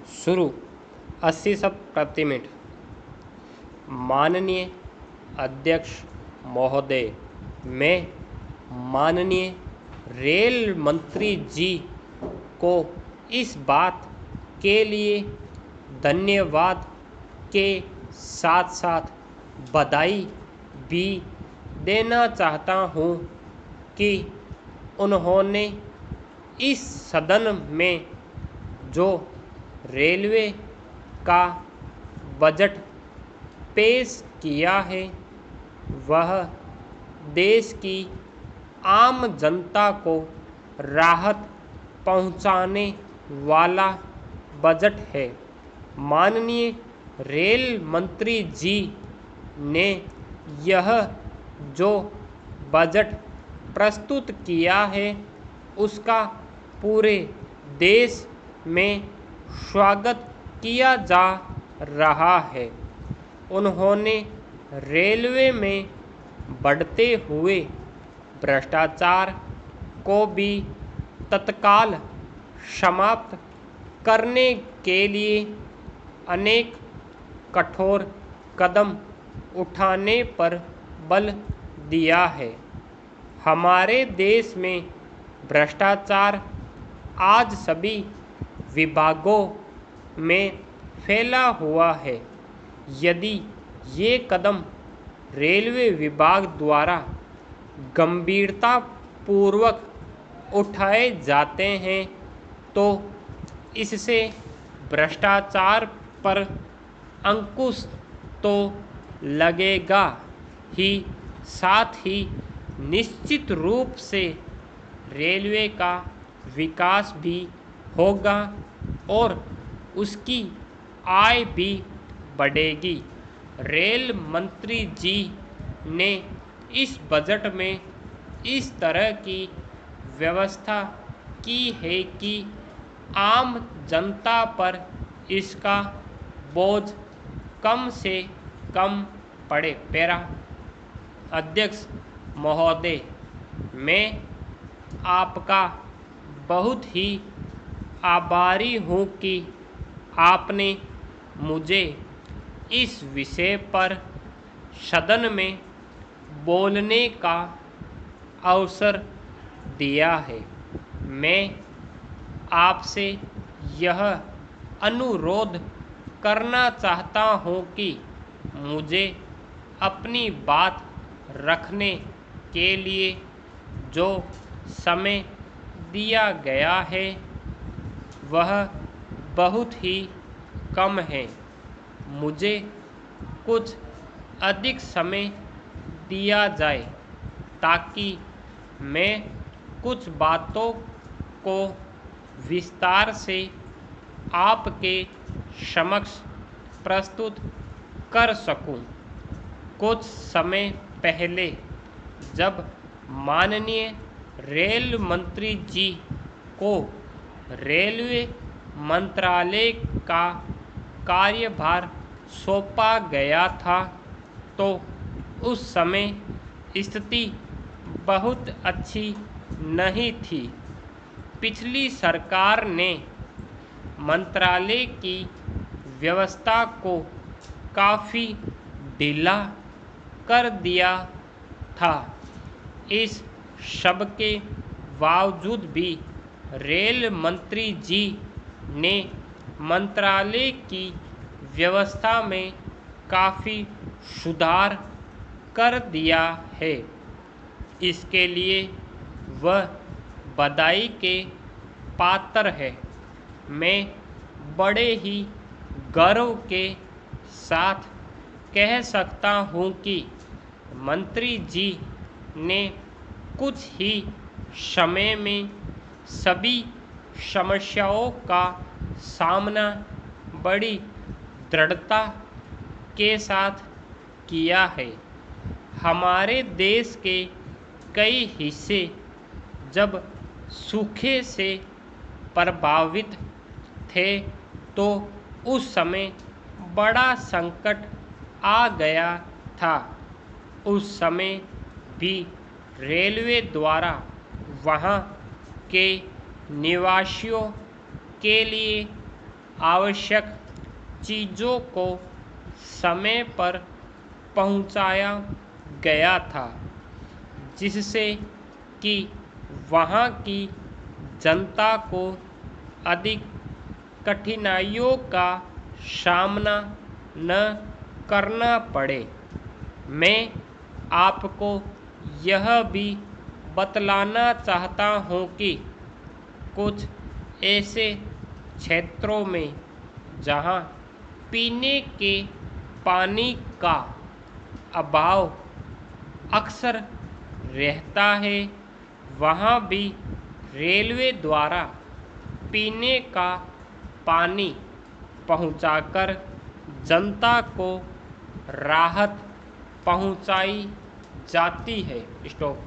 शुरू 80 शब्द प्रति मिनट। माननीय अध्यक्ष महोदय, मैं माननीय रेल मंत्री जी को इस बात के लिए धन्यवाद के साथ साथ बधाई भी देना चाहता हूँ कि उन्होंने इस सदन में जो रेलवे का बजट पेश किया है वह देश की आम जनता को राहत पहुंचाने वाला बजट है। माननीय रेल मंत्री जी ने यह जो बजट प्रस्तुत किया है उसका पूरे देश में स्वागत किया जा रहा है। उन्होंने रेलवे में बढ़ते हुए भ्रष्टाचार को भी तत्काल समाप्त करने के लिए अनेक कठोर कदम उठाने पर बल दिया है। हमारे देश में भ्रष्टाचार आज सभी विभागों में फैला हुआ है। यदि ये कदम रेलवे विभाग द्वारा गंभीरतापूर्वक उठाए जाते हैं तो इससे भ्रष्टाचार पर अंकुश तो लगेगा ही, साथ ही निश्चित रूप से रेलवे का विकास भी होगा और उसकी आय भी बढ़ेगी। रेल मंत्री जी ने इस बजट में इस तरह की व्यवस्था की है कि आम जनता पर इसका बोझ कम से कम पड़े। पैरा अध्यक्ष महोदय, मैं आपका बहुत ही आभारी हूँ कि आपने मुझे इस विषय पर सदन में बोलने का अवसर दिया है। मैं आपसे यह अनुरोध करना चाहता हूँ कि मुझे अपनी बात रखने के लिए जो समय दिया गया है वह बहुत ही कम है। मुझे कुछ अधिक समय दिया जाए ताकि मैं कुछ बातों को विस्तार से आपके समक्ष प्रस्तुत कर सकूं। कुछ समय पहले जब माननीय रेल मंत्री जी को रेलवे मंत्रालय का कार्यभार सौंपा गया था तो उस समय स्थिति बहुत अच्छी नहीं थी। पिछली सरकार ने मंत्रालय की व्यवस्था को काफ़ी ढीला कर दिया था। इस सब के बावजूद भी रेल मंत्री जी ने मंत्रालय की व्यवस्था में काफ़ी सुधार कर दिया है। इसके लिए वह बधाई के पात्र है। मैं बड़े ही गर्व के साथ कह सकता हूँ कि मंत्री जी ने कुछ ही समय में सभी समस्याओं का सामना बड़ी दृढ़ता के साथ किया है। हमारे देश के कई हिस्से जब सूखे से प्रभावित थे तो उस समय बड़ा संकट आ गया था। उस समय भी रेलवे द्वारा वहाँ के निवासियों के लिए आवश्यक चीज़ों को समय पर पहुंचाया गया था, जिससे कि वहां की जनता को अधिक कठिनाइयों का सामना न करना पड़े। मैं आपको यह भी बतलाना चाहता हूँ कि कुछ ऐसे क्षेत्रों में जहाँ पीने के पानी का अभाव अक्सर रहता है, वहाँ भी रेलवे द्वारा पीने का पानी पहुंचाकर जनता को राहत पहुंचाई जाती है। स्टॉप।